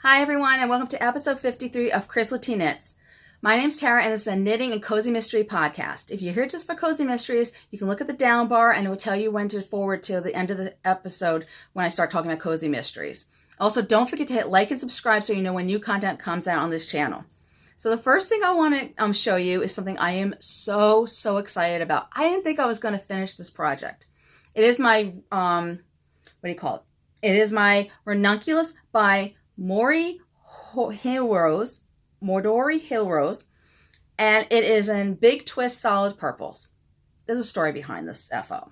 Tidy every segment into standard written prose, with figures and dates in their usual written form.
Hi everyone, and welcome to episode 53 of Chrysality Knits. My name's Tara, and this is a knitting and cozy mystery podcast. If you're here just for cozy mysteries, you can look at the down bar and it will tell you when to forward to the end of the episode when I start talking about cozy mysteries. Also, don't forget to hit like and subscribe so you know when new content comes out on this channel. So the first thing I want to show you is something I am so excited about. I didn't think I was going to finish this project. It is my, It is my Ranunculus by Modori Hill Rose, and it is in Big Twist Solid Purples. There's a story behind this FO.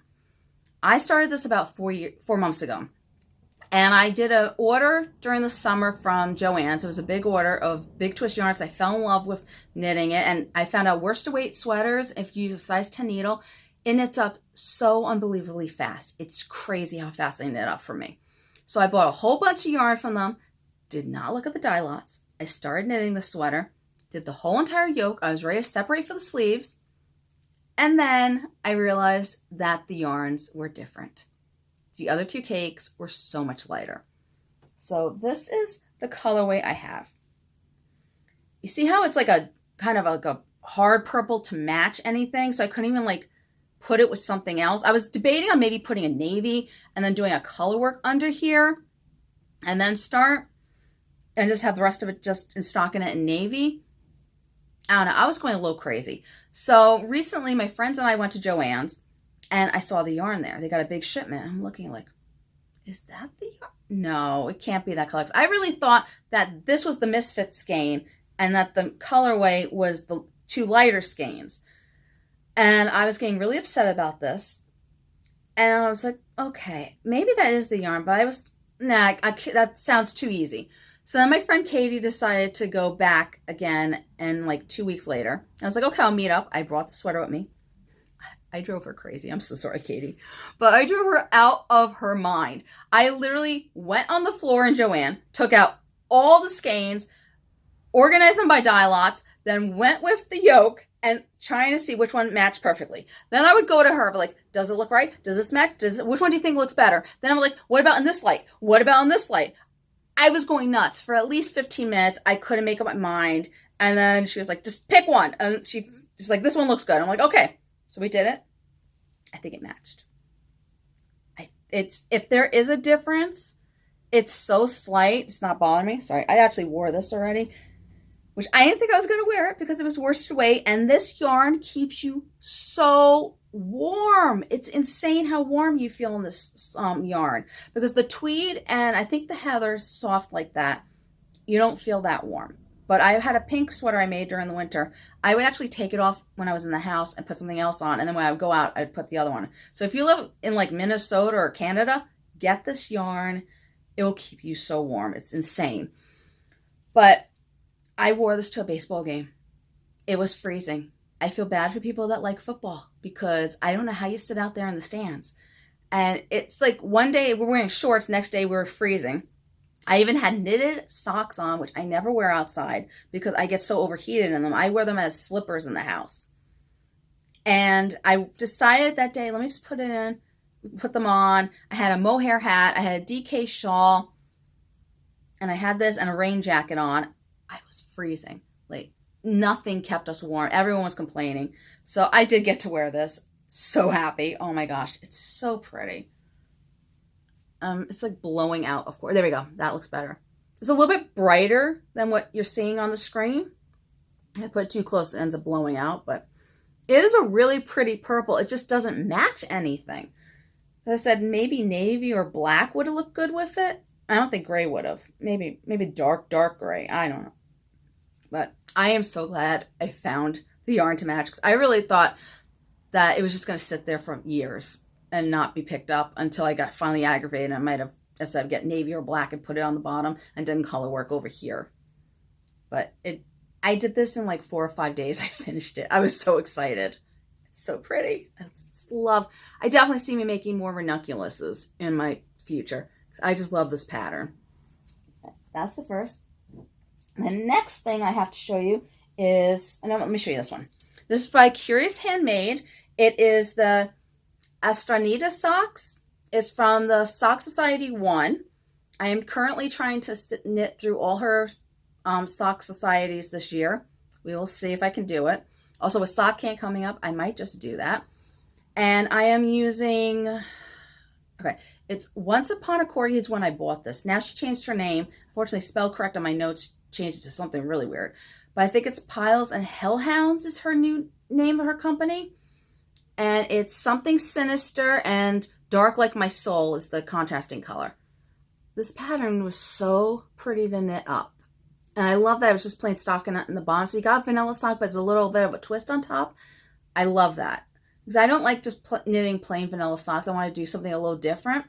I started this about 4 months ago, and I did an order during the summer from Joann's. It was a big order of Big Twist yarns. I fell in love with knitting it, and I found out worsted weight sweaters, if you use a size 10 needle, it knits up so unbelievably fast. It's crazy how fast they knit up for me. So I bought a whole bunch of yarn from them. Did not look at the dye lots. I started knitting the sweater, did the whole entire yoke. I was ready to separate for the sleeves. And then I realized that the yarns were different. The other two cakes were so much lighter. So this is the colorway I have. You see how it's like a kind of like a hard purple to match anything? So I couldn't even like put it with something else. I was debating on maybe putting a navy and then doing a color work under here and then start and just have the rest of it just in stocking it in navy. I don't know. I was going a little crazy. So recently my friends and I went to Joann's and I saw the yarn there. They got a big shipment. I'm looking like, is that the yarn? No, it can't be that color. I really thought that this was the Misfit skein and that the colorway was the two lighter skeins. And I was getting really upset about this. And I was like, okay, maybe that is the yarn. But I was, nah, that sounds too easy. So then my friend Katie decided to go back again, and like 2 weeks later, I was like, okay, I'll meet up. I brought the sweater with me. I drove her crazy. I'm so sorry, Katie. But I drove her out of her mind. I literally went on the floor in Joann, took out all the skeins, organized them by dye lots, then went with the yoke and trying to see which one matched perfectly. Then I would go to her, like, does it look right? Does this match? Which one do you think looks better? Then I'm like, what about in this light? What about in this light? I was going nuts for at least 15 minutes. I couldn't make up my mind. And then she was like, just pick one. And she's like, this one looks good. I'm like, okay. So we did it. I think it matched. If there is a difference, it's so slight. It's not bothering me. Sorry. I actually wore this already, which I didn't think I was going to wear it because it was worsted weight. And this yarn keeps you so warm. It's insane how warm you feel in this yarn, because the tweed and I think the heather is soft like that. You don't feel that warm. But I had a pink sweater I made during the winter. I would actually take it off when I was in the house and put something else on, and then when I would go out, I'd put the other one. So if you live in like Minnesota or Canada, get this yarn. It will keep you so warm. It's insane. But I wore this to a baseball game. It was freezing. I feel bad for people that like football because I don't know how you sit out there in the stands. And it's like one day we're wearing shorts, next day we're freezing. I even had knitted socks on, which I never wear outside because I get so overheated in them. I wear them as slippers in the house. And I decided that day, let me just put them on. I had a mohair hat, I had a DK shawl, and I had this and a rain jacket on. I was freezing. Like, nothing kept us warm. Everyone was complaining. So I did get to wear this. So happy. Oh my gosh. It's so pretty. It's like blowing out, of course. There we go. That looks better. It's a little bit brighter than what you're seeing on the screen. I put it too close, it ends up blowing out, but it is a really pretty purple. It just doesn't match anything. As I said, maybe navy or black would have looked good with it. I don't think gray would have. Maybe dark gray. I don't know. But I am so glad I found the yarn to match, because I really thought that it was just going to sit there for years and not be picked up until I got finally aggravated. I might have, instead of get navy or black, and put it on the bottom and done color work over here. But I did this in like 4 or 5 days. I finished it. I was so excited. It's so pretty. I definitely see me making more ranunculuses in my future. I just love this pattern. That's the first. The next thing I have to show you is, let me show you this one. This is by Curious Handmade. It is the Astranita Socks. It's from the Sock Society 1. I am currently trying to knit through all her sock societies this year. We will see if I can do it. Also, with sock camp coming up, I might just do that. And I am using, okay, it's Once Upon a Corgi is when I bought this. Now she changed her name. Unfortunately, spell correct on my notes changed it to something really weird. But I think it's Piles and Hellhounds is her new name of her company. And it's something sinister and dark like my soul is the contrasting color. This pattern was so pretty to knit up. And I love that it was just plain stockinette in the bottom. So you got vanilla sock, but it's a little bit of a twist on top. I love that. Because I don't like just knitting plain vanilla socks. I want to do something a little different.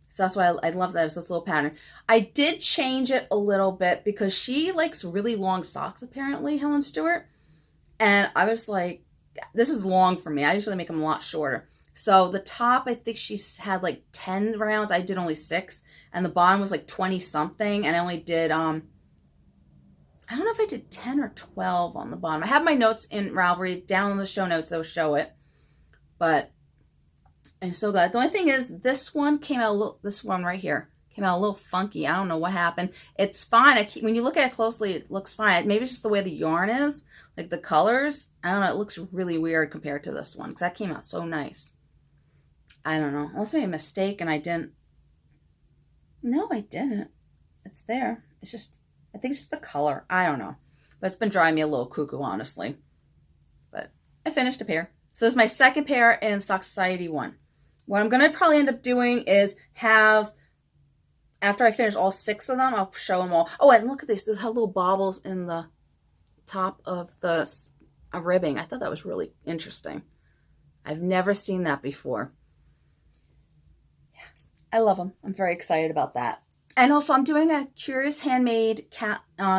So that's why I love that it's this little pattern. I did change it a little bit because she likes really long socks, apparently, Helen Stewart. And I was like, this is long for me. I usually make them a lot shorter. So the top, I think she's had like 10 rounds. I did only 6. And the bottom was like 20 something. And I only did, I don't know if I did 10 or 12 on the bottom. I have my notes in Ravelry down in the show notes. They'll show it. But I'm so glad. The only thing is this one came out a little, this one right here came out a little funky. I don't know what happened. It's fine. When you look at it closely, it looks fine. Maybe it's just the way the yarn is, like the colors. I don't know. It looks really weird compared to this one because that came out so nice. I don't know. Unless I made a mistake and I didn't. No, I didn't. It's there. It's just, I think it's just the color. I don't know. But it's been driving me a little cuckoo, honestly. But I finished a pair. So this is my second pair in Sock Society 1. What I'm going to probably end up doing is have, after I finish all 6 of them, I'll show them all. Oh, and look at this. There's little baubles in the top of the ribbing. I thought that was really interesting. I've never seen that before. Yeah, I love them. I'm very excited about that. And also, I'm doing a Curious Handmade,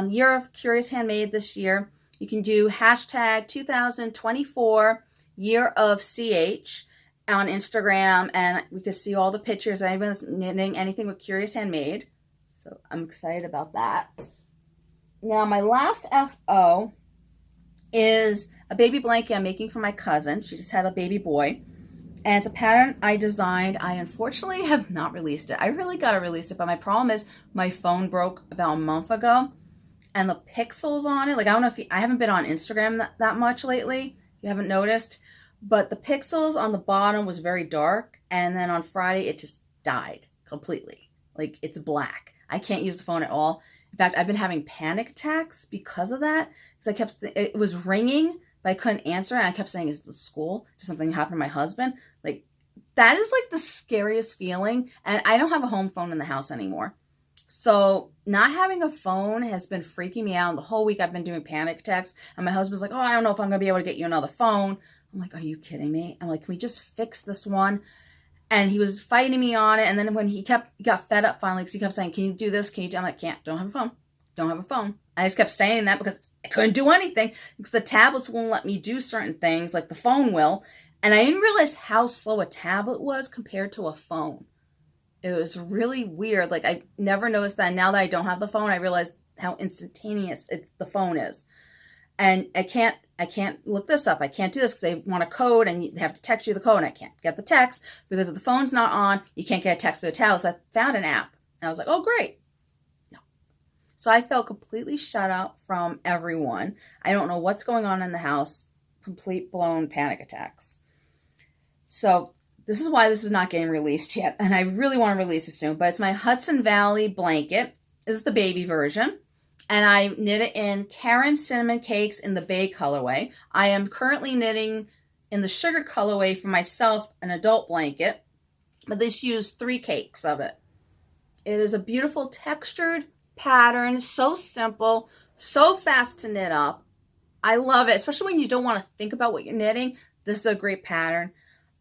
Year of Curious Handmade this year. You can do hashtag 2024 Year of CH on Instagram, and we can see all the pictures. Anyone's knitting anything with Curious Handmade. So I'm excited about that. Now, my last FO is a baby blanket I'm making for my cousin. She just had a baby boy. And it's a pattern I designed. I unfortunately have not released it. I really got to release it, but my problem is my phone broke about a month ago. And the pixels on it, like I don't know if I haven't been on Instagram that much lately. You haven't noticed. But the pixels on the bottom was very dark. And then on Friday, it just died completely. Like it's black. I can't use the phone at all. In fact, I've been having panic attacks because of that. Because it was ringing, but I couldn't answer. And I kept saying, is it school? Did something happen to my husband? Like that is like the scariest feeling. And I don't have a home phone in the house anymore. So not having a phone has been freaking me out. The whole week I've been doing panic attacks. And my husband's like, oh, I don't know if I'm going to be able to get you another phone. I'm like, are you kidding me? I'm like, can we just fix this one? And he was fighting me on it. And then when he got fed up finally, because he kept saying, can you do this? Can you do? I'm like, can't, don't have a phone. Don't have a phone. I just kept saying that because I couldn't do anything because the tablets won't let me do certain things like the phone will. And I didn't realize how slow a tablet was compared to a phone. It was really weird. Like I never noticed that. Now that I don't have the phone, I realized how instantaneous the phone is. And I can't look this up. I can't do this because they want a code and they have to text you the code and I can't get the text because if the phone's not on, you can't get a text through the tablet. So I found an app and I was like, oh, great. No. So I felt completely shut out from everyone. I don't know what's going on in the house. Complete blown panic attacks. So this is why this is not getting released yet. And I really want to release it soon. But it's my Hudson Valley blanket. This is the baby version. And I knit it in Karen Cinnamon Cakes in the Bay colorway. I am currently knitting in the Sugar colorway for myself an adult blanket. But this used 3 cakes of it. It is a beautiful textured pattern. So simple. So fast to knit up. I love it. Especially when you don't want to think about what you're knitting. This is a great pattern.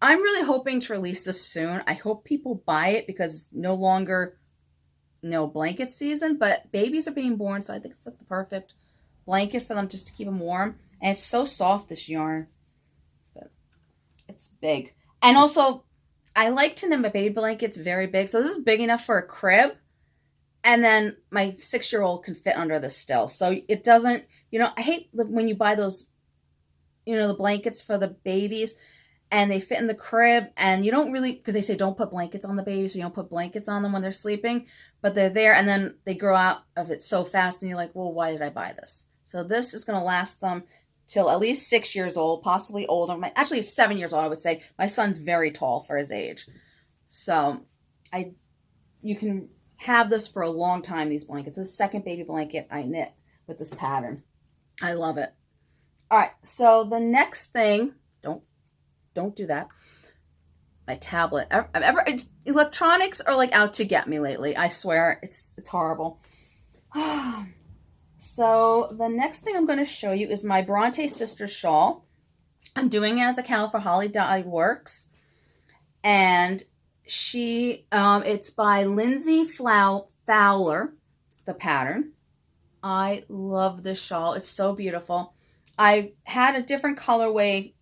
I'm really hoping to release this soon. I hope people buy it because it's no longer blanket season, but babies are being born, so I think it's like the perfect blanket for them just to keep them warm. And it's so soft, this yarn. But it's big. And also, I like to knit my baby blankets very big. So this is big enough for a crib. And then my 6-year-old can fit under this still. So it doesn't, I hate when you buy those, the blankets for the babies. and they fit in the crib, and you don't really, because they say don't put blankets on the baby, so you don't put blankets on them when they're sleeping, but they're there, and then they grow out of it so fast, and you're like, well, why did I buy this? So this is going to last them till at least 6 years old, possibly older. Actually, 7 years old, I would say. My son's very tall for his age. So you can have this for a long time, these blankets. This is the second baby blanket I knit with this pattern. I love it. All right, so the next thing, don't do that. My tablet. Electronics are like out to get me lately. I swear, it's horrible. So the next thing I'm going to show you is my Bronte Sisters shawl. I'm doing it as a CAL for Holly Dye Works. And it's by Lindsay Fowler, the pattern. I love this shawl. It's so beautiful. I had a different colorway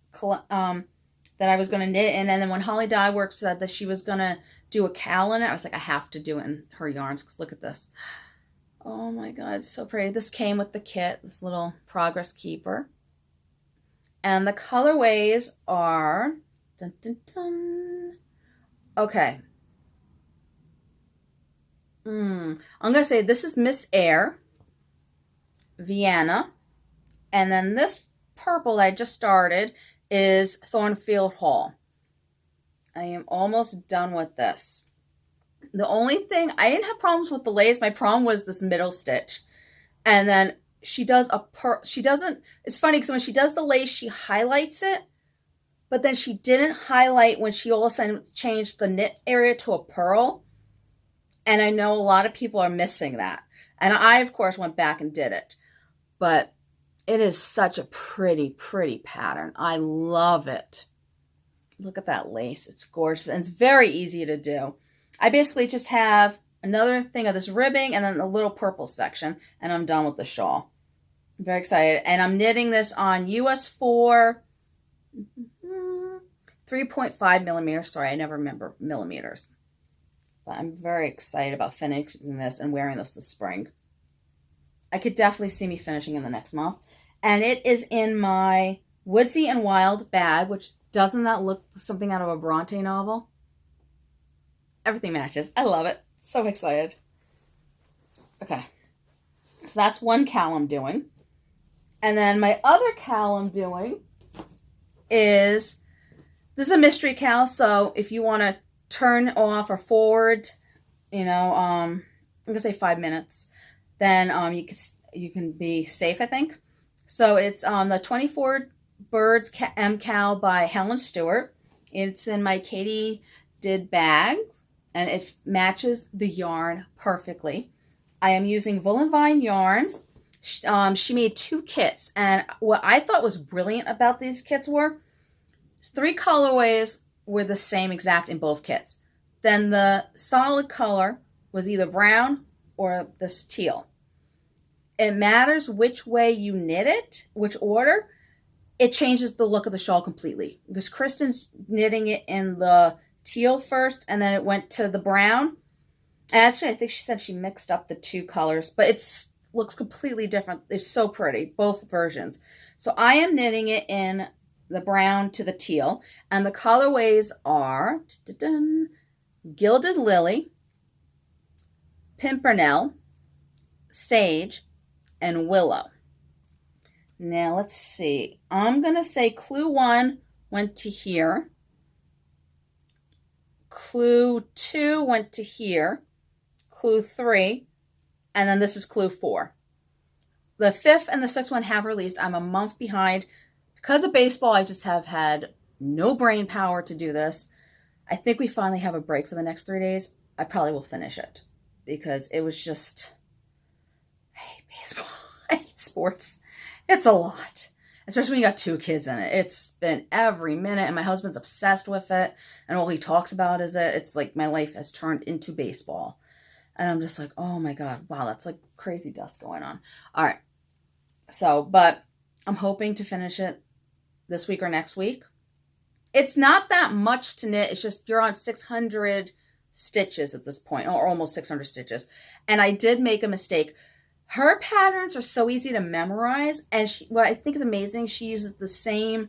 that I was going to knit in, and then when Holly Dye Works said that she was going to do a CAL in it, I was like, I have to do it in her yarns, because look at this. Oh my God, it's so pretty. This came with the kit, this little progress keeper. And the colorways are, dun, dun, dun. Okay. I'm going to say this is Miss Air, Vienna, and then this purple that I just started is Thornfield Hall. I am almost done with this. The only thing, I didn't have problems with the lace. My problem was this middle stitch. And then she does it's funny because when she does the lace, she highlights it, but then she didn't highlight when she all of a sudden changed the knit area to a pearl. And I know a lot of people are missing that. And I, of course, went back and did it. But it is such a pretty, pretty pattern. I love it. Look at that lace. It's gorgeous. And it's very easy to do. I basically just have another thing of this ribbing and then a little purple section. And I'm done with the shawl. I'm very excited. And I'm knitting this on US 4, 3.5 millimeters. Sorry, I never remember millimeters. But I'm very excited about finishing this and wearing this spring. I could definitely see me finishing in the next month. And it is in my Woodsy and Wild bag, which doesn't that look something out of a Bronte novel? Everything matches. I love it. So excited. Okay. So that's one CAL I'm doing. And then my other CAL I'm doing is, this is a mystery CAL. So if you want to turn off or forward, you know, I'm going to say 5 minutes, then you can be safe, I think. So it's the 24 Birds MKAL by Helen Stewart. It's in my Katie Did bag, and it matches the yarn perfectly. I am using Wool & Vine yarns. She made 2 kits, and what I thought was brilliant about these kits were 3 colorways were the same exact in both kits. Then the solid color was either brown or this teal. It matters which way you knit it, which order. It changes the look of the shawl completely. Because Kristen's knitting it in the teal first, and then it went to the brown. And actually, I think she said she mixed up the 2 colors, but it looks completely different. It's so pretty, both versions. So I am knitting it in the brown to the teal, and the colorways are Gilded Lily, Pimpernel, Sage, and Willow. Now let's see. I'm going to say clue 1 went to here. Clue 2 went to here. Clue 3. And then this is clue 4. The 5th and the 6th one have released. I'm a month behind. Because of baseball, I just have had no brain power to do this. I think we finally have a break for the next 3 days. I probably will finish it. Because it was just... I hate baseball. I hate sports. It's a lot. Especially when you got 2 kids in it. It's been every minute, and my husband's obsessed with it. And all he talks about is it. It's like my life has turned into baseball. And I'm just like, oh my God, wow, that's like crazy dust going on. All right. So, but I'm hoping to finish it this week or next week. It's not that much to knit. It's just you're on 600 stitches at this point, or almost 600 stitches. And I did make a mistake. Her patterns are so easy to memorize, and what I think is amazing, she uses the same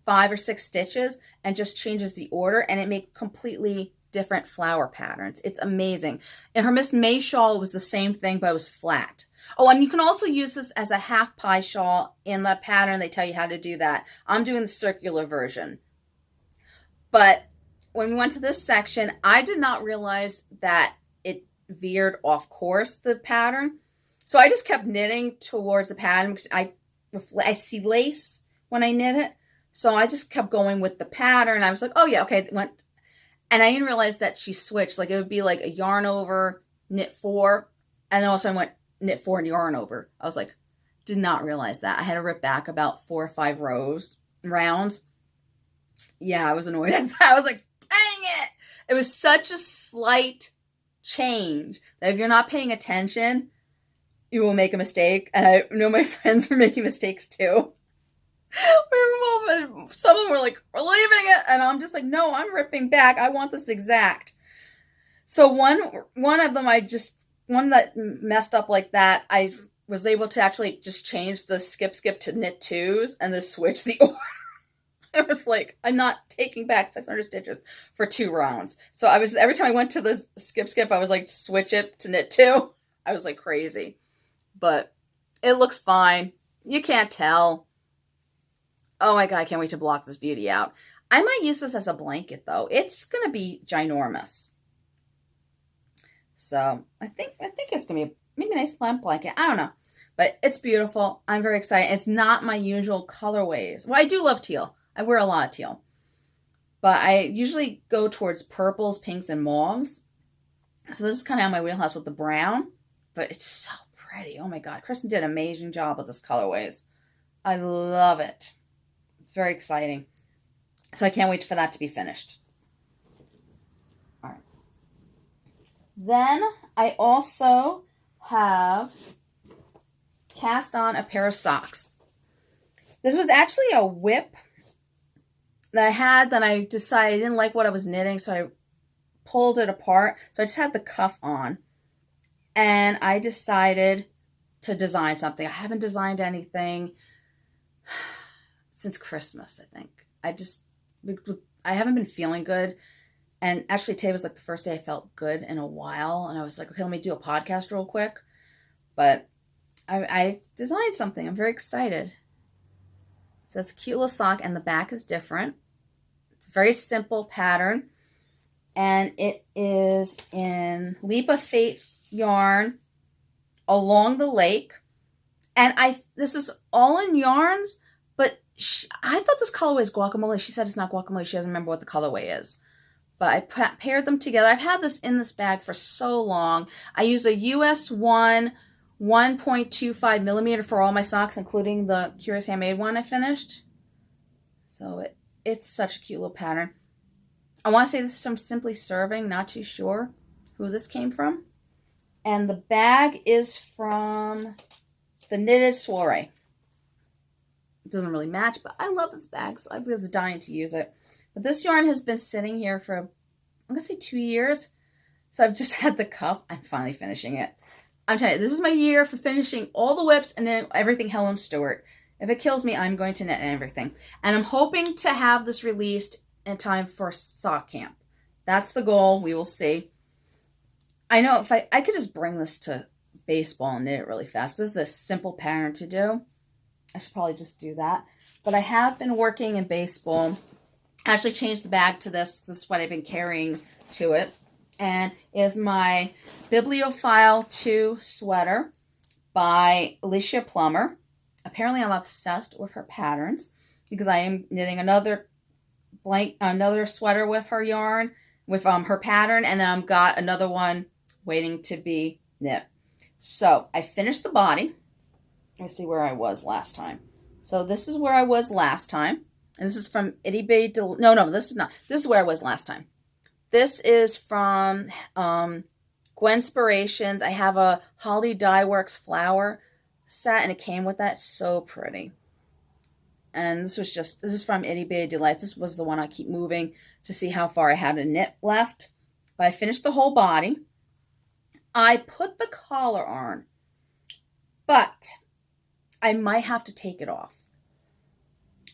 5 or 6 stitches and just changes the order, and it makes completely different flower patterns. It's amazing. And her Miss May shawl was the same thing, but it was flat. Oh, and you can also use this as a half pie shawl in the pattern. They tell you how to do that. I'm doing the circular version. But when we went to this section, I did not realize that it veered off course, the pattern. So I just kept knitting towards the pattern because I see lace when I knit it. So I just kept going with the pattern. I was like, oh yeah, okay. It went, and I didn't realize that she switched. Like it would be like a yarn over, knit 4, and then also I went knit 4 and yarn over. I was like, did not realize that. I had to rip back about 4 or 5 rounds. Yeah, I was annoyed at that. I was like, dang it. It was such a slight change that if you're not paying attention, you will make a mistake. And I know my friends were making mistakes too. Some of them were like, we're leaving it. And I'm just like, no, I'm ripping back. I want this exact. So one of them, one that messed up like that, I was able to actually just change the skip to knit 2s and then switch the order. I was like, I'm not taking back 600 stitches for 2 rounds. So every time I went to the skip, I was like, switch it to knit 2. I was like crazy, but it looks fine. You can't tell. Oh my God, I can't wait to block this beauty out. I might use this as a blanket though. It's going to be ginormous. So I think it's going to be maybe a nice lamp blanket. I don't know, but it's beautiful. I'm very excited. It's not my usual colorways. Well, I do love teal. I wear a lot of teal, but I usually go towards purples, pinks, and mauves. So this is kind of on my wheelhouse with the brown, but it's so pretty. Oh my God. Kristen did an amazing job with this colorways. I love it. It's very exciting. So I can't wait for that to be finished. All right. Then I also have cast on a pair of socks. This was actually a whip that I had, then I decided I didn't like what I was knitting, so I pulled it apart. So I just had the cuff on, and I decided to design something. I haven't designed anything since Christmas, I think. I haven't been feeling good, and actually today was like the first day I felt good in a while, and I was like, okay, let me do a podcast real quick. But I designed something. I'm very excited. So it's a cute little sock, and the back is different. It's a very simple pattern, and it is in Leap of Faith yarn along the lake. And this is all in yarns, but I thought this colorway is guacamole. She said it's not guacamole. She doesn't remember what the colorway is. But I paired them together. I've had this in this bag for so long. I use a US 1.25 millimeter for all my socks, including the Curious Handmade one I finished. So it's such a cute little pattern. I want to say this is from Simply Serving. Not too sure who this came from. And the bag is from the Knitted Soiree. It doesn't really match, but I love this bag, so I was dying to use it. But this yarn has been sitting here for, I'm going to say 2 years. So I've just had the cuff. I'm finally finishing it. I'm telling you, this is my year for finishing all the whips and then everything Helen Stewart. If it kills me, I'm going to knit everything. And I'm hoping to have this released in time for sock camp. That's the goal. We will see. I know if I could just bring this to baseball and knit it really fast. This is a simple pattern to do. I should probably just do that. But I have been working in baseball. I actually changed the bag to this. This is what I've been carrying to it. And is my Bibliophile 2 sweater by Alicia Plummer. Apparently I'm obsessed with her patterns because I am knitting another sweater with her yarn, with her pattern, and then I've got another one waiting to be knit. So I finished the body. Let's see where I was last time. So this is where I was last time. And this is from Itty Bitty No, this is not. This is where I was last time. This is from Gwenspirations. I have a Holly Dye Works flower set, and it came with that. So pretty. And this is from Itty Bitty Delights. This was the one I keep moving to see how far I had to knit left. But I finished the whole body. I put the collar on, but I might have to take it off.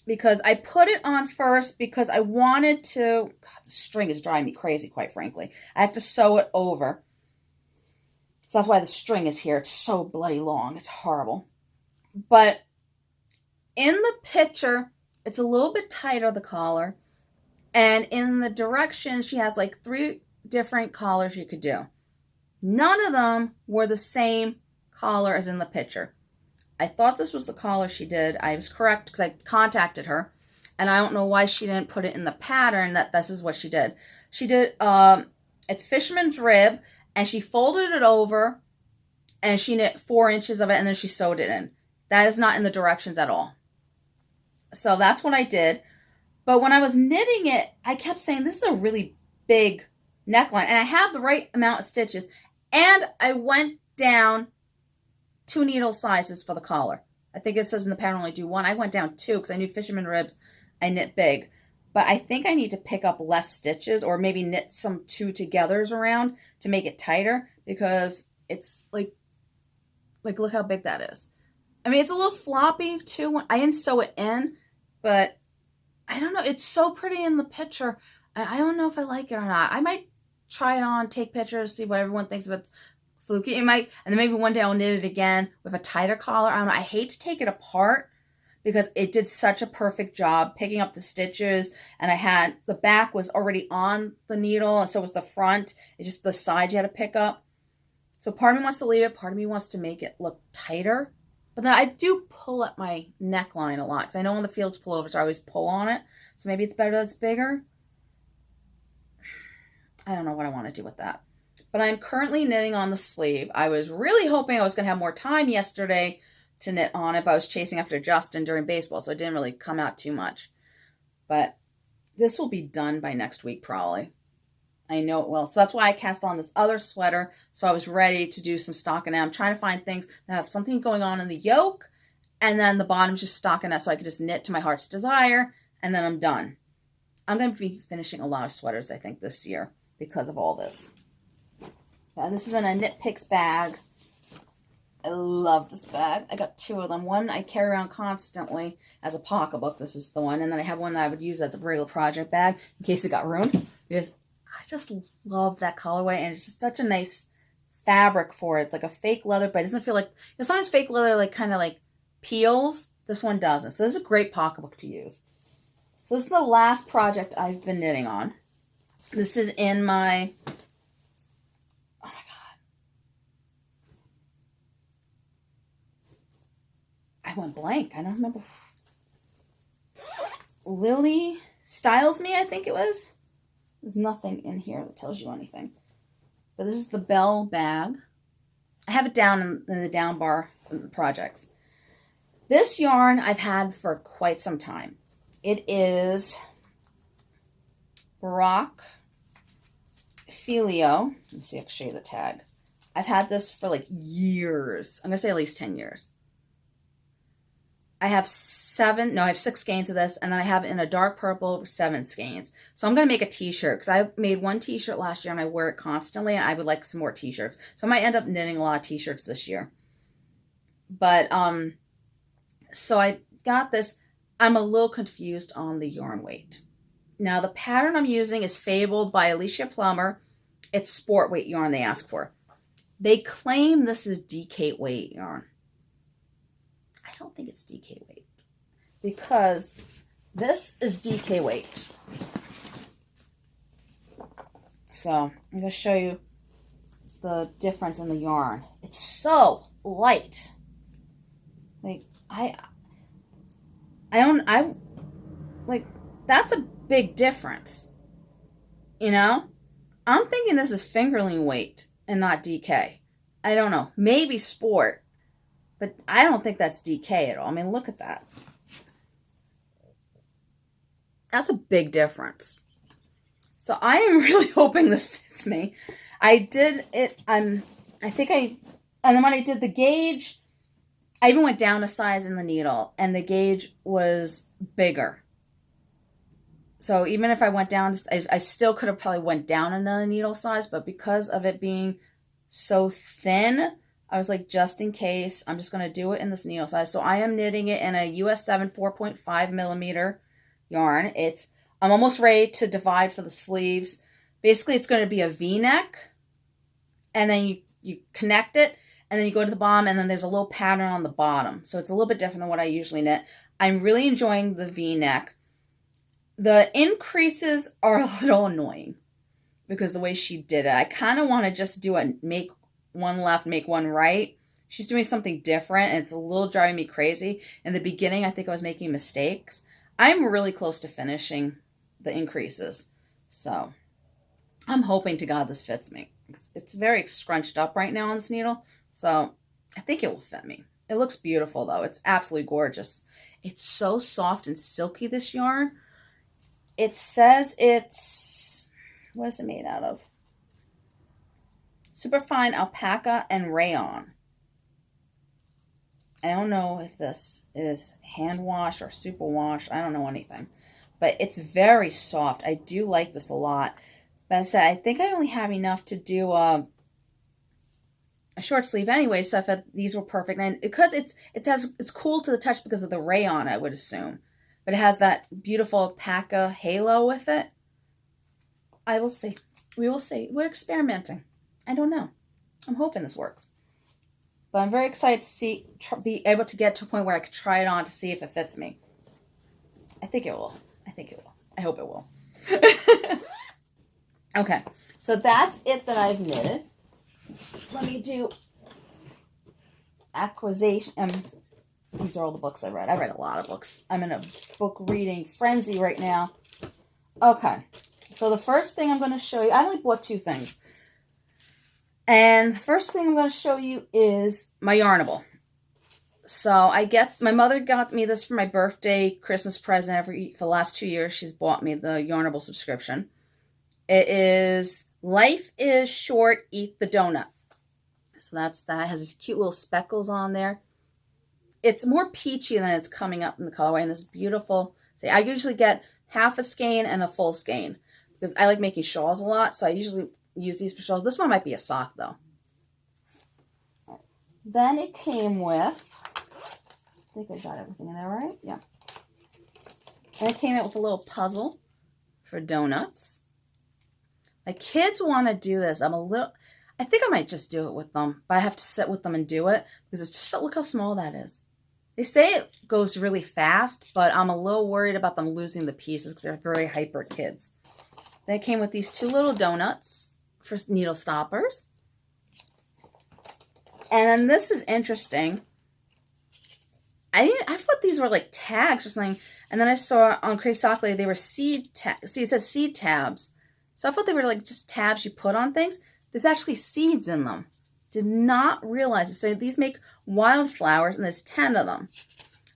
because I put it on first because I wanted to, God, the string is driving me crazy, quite frankly. I have to sew it over. So that's why the string is here. It's so bloody long. It's horrible. But in the picture, it's a little bit tighter, the collar. And in the directions, she has like 3 different collars you could do. None of them were the same collar as in the picture. I thought this was the collar she did. I was correct because I contacted her. And I don't know why she didn't put it in the pattern that this is what she did. She did, it's fisherman's rib, and she folded it over, and she knit 4 inches of it, and then she sewed it in. That is not in the directions at all. So that's what I did. But when I was knitting it, I kept saying, this is a really big neckline. And I have the right amount of stitches. And I went down 2 needle sizes for the collar. I think it says in the pattern only do 1. I went down 2 because I knew fisherman ribs, I knit big. But I think I need to pick up less stitches or maybe knit some 2 togethers around to make it tighter, because it's like look how big that is. I mean, it's a little floppy too. I didn't sew it in, but I don't know. It's so pretty in the picture. I don't know if I like it or not. I might try it on, take pictures, see what everyone thinks of it's fluky. It might, and then maybe one day I'll knit it again with a tighter collar. I don't know. I hate to take it apart because it did such a perfect job picking up the stitches, and I had, the back was already on the needle, and so was the front. It's just the side you had to pick up. So part of me wants to leave it, part of me wants to make it look tighter. But then I do pull at my neckline a lot, because I know on the fields pullovers I always pull on it. So maybe it's better that it's bigger. I don't know what I want to do with that. But I'm currently knitting on the sleeve. I was really hoping I was going to have more time yesterday to knit on it, but I was chasing after Justin during baseball, so it didn't really come out too much. But this will be done by next week, probably. I know it will. So that's why I cast on this other sweater, so I was ready to do some stockinette. I'm trying to find things that have something going on in the yoke, and then the bottom's just stockinette, so I can just knit to my heart's desire, and then I'm done. I'm going to be finishing a lot of sweaters, I think, this year because of all this. This is in a Knit Picks bag. I love this bag. I got 2 of them. One I carry around constantly as a pocketbook. This is the one. And then I have one that I would use as a regular project bag in case it got ruined. Because I just love that colorway. And it's just such a nice fabric for it. It's like a fake leather, but it doesn't feel like... Sometimes fake leather like kind of like peels. This one doesn't. So this is a great pocketbook to use. So this is the last project I've been knitting on. This is in my... I went blank. I don't remember. Lily Styles Me, I think it was. There's nothing in here that tells you anything. But this is the Bell bag. I have it down in the down bar in the projects. This yarn I've had for quite some time. It is Bronte. Let me see if I can show you the tag. I've had this for like years. I'm going to say at least 10 years. I have 6 skeins of this, and then I have it in a dark purple 7 skeins. So I'm going to make a t-shirt, because I made 1 t-shirt last year, and I wear it constantly, and I would like some more t-shirts. So I might end up knitting a lot of t-shirts this year. But, so I got this. I'm a little confused on the yarn weight. Now, the pattern I'm using is Fable by Alicia Plummer. It's sport weight yarn they ask for. They claim this is DK weight yarn. I don't think it's DK weight, because this is DK weight. So I'm going to show you the difference in the yarn. It's so light. Like like, that's a big difference. You know? I'm thinking this is fingerling weight and not DK. I don't know. Maybe sport. But I don't think that's DK at all. I mean, look at that. That's a big difference. So I am really hoping this fits me. I did it, and then when I did the gauge, I even went down a size in the needle, and the gauge was bigger. So even if I went down, I still could have probably went down another needle size, but because of it being so thin, I was like, just in case, I'm just going to do it in this needle size. So I am knitting it in a US 7 4.5 millimeter yarn. I'm almost ready to divide for the sleeves. Basically, it's going to be a V-neck, and then you connect it, and then you go to the bottom, and then there's a little pattern on the bottom. So it's a little bit different than what I usually knit. I'm really enjoying the V-neck. The increases are a little annoying because the way she did it. I kind of want to just do a make one left, make one right. She's doing something different, and it's a little driving me crazy. In the beginning, I think I was making mistakes. I'm really close to finishing the increases. So I'm hoping to God this fits me. It's very scrunched up right now on this needle, so I think it will fit me. It looks beautiful, though. It's absolutely gorgeous. It's so soft and silky, this yarn. It says it's, what is it made out of? Superfine alpaca and rayon. I don't know if this is hand wash or super wash. I don't know anything. But it's very soft. I do like this a lot. But I said, I think I only have enough to do a short sleeve anyway, so I thought these were perfect. And because it's cool to the touch because of the rayon, I would assume. But it has that beautiful alpaca halo with it. I will see. We will see. We're experimenting. I don't know. I'm hoping this works. But I'm very excited to be able to get to a point where I could try it on to see if it fits me. I think it will. I think it will. I hope it will. Okay, so that's it that I've knitted. Let me do acquisition. These are all the books I read. I read a lot of books. I'm in a book reading frenzy right now. Okay, so the first thing I'm going to show you, I only bought 2 things. And the first thing I'm going to show you is my Yarnable. So my mother got me this for my birthday, Christmas present for the last 2 years. She's bought me the Yarnable subscription. It is Life is Short, Eat the Donut. So that's that. It has these cute little speckles on there. It's more peachy than it's coming up in the colorway. And this beautiful, I usually get half a skein and a full skein because I like making shawls a lot. So I usually use these for shawls. This one might be a sock though. Then it came with, I think I got everything in there, right? Yeah. And it came out with a little puzzle for donuts. My kids want to do this. I think I might just do it with them, but I have to sit with them and do it because it's so, look how small that is. They say it goes really fast, but I'm a little worried about them losing the pieces because they're very hyper kids. Then it came with these 2 little donuts for needle stoppers. And then this is interesting. I thought these were like tags or something. And then I saw on Tracie they were seed tabs. See, it says seed tabs. So I thought they were like just tabs you put on things. There's actually seeds in them. Did not realize it. So these make wildflowers, and there's 10 of them.